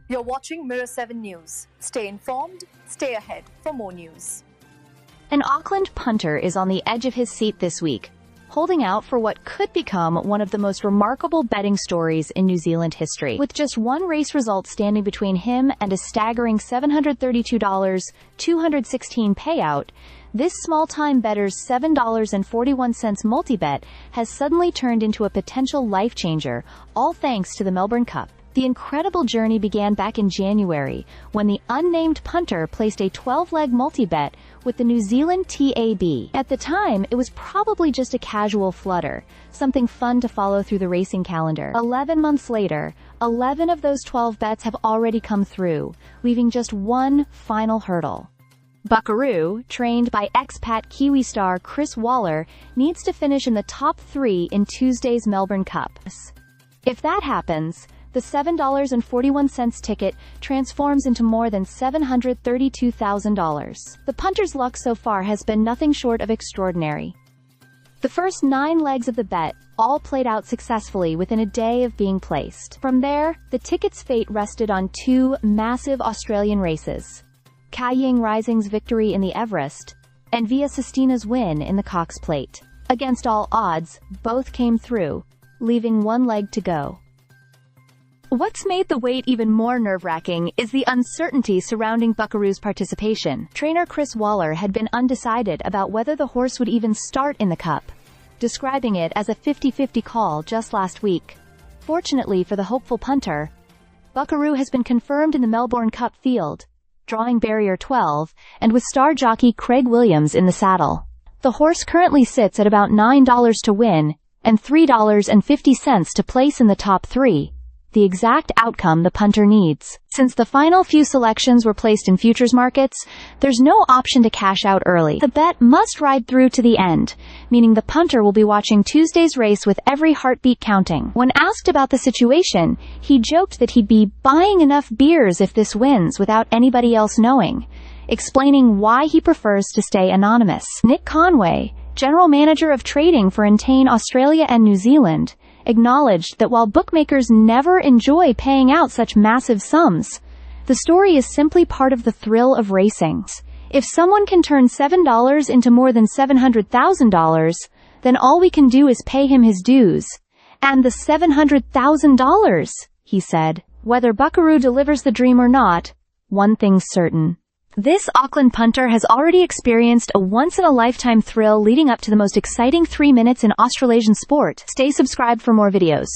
You're watching Mirror 7 News. Stay informed, stay ahead for more news. An Auckland punter is on the edge of his seat this week, holding out for what could become one of the most remarkable betting stories in New Zealand history. With just one race result standing between him and a staggering $732.216 payout, this small-time bettor's $7.41 multi-bet has suddenly turned into a potential life-changer, all thanks to the Melbourne Cup. The incredible journey began back in January, when the unnamed punter placed a 12-leg multi-bet with the New Zealand TAB. At the time, it was probably just a casual flutter, something fun to follow through the racing calendar. 11 months later, 11 of those 12 bets have already come through, leaving just one final hurdle. Buckaroo, trained by expat Kiwi star Chris Waller, needs to finish in the top 3 in Tuesday's Melbourne Cup. If that happens, the $7.41 ticket transforms into more than $732,000. The punter's luck so far has been nothing short of extraordinary. The first 9 legs of the bet all played out successfully within a day of being placed. From there, the ticket's fate rested on 2 massive Australian races: Kaying Rising's victory in the Everest, and Via Sistina's win in the Cox Plate. Against all odds, both came through, leaving 1 leg to go. What's made the wait even more nerve-wracking is the uncertainty surrounding Buckaroo's participation. Trainer Chris Waller had been undecided about whether the horse would even start in the Cup, describing it as a 50-50 call just last week. Fortunately for the hopeful punter, Buckaroo has been confirmed in the Melbourne Cup field, drawing barrier 12, and with star jockey Craig Williams in the saddle. The horse currently sits at about $9 to win, and $3.50 to place in the top 3. The exact outcome the punter needs. Since the final few selections were placed in futures markets, there's no option to cash out early. The bet must ride through to the end, meaning the punter will be watching Tuesday's race with every heartbeat counting. When asked about the situation, he joked that he'd be buying enough beers if this wins without anybody else knowing, explaining why he prefers to stay anonymous. Nick Conway, general manager of trading for Entain Australia and New Zealand, acknowledged that while bookmakers never enjoy paying out such massive sums, the story is simply part of the thrill of racing. If someone can turn $7 into more than $700,000, then all we can do is pay him his dues. And the $700,000, he said. Whether Buckaroo delivers the dream or not, one thing's certain. This Auckland punter has already experienced a once-in-a-lifetime thrill leading up to the most exciting 3 minutes in Australasian sport. Stay subscribed for more videos.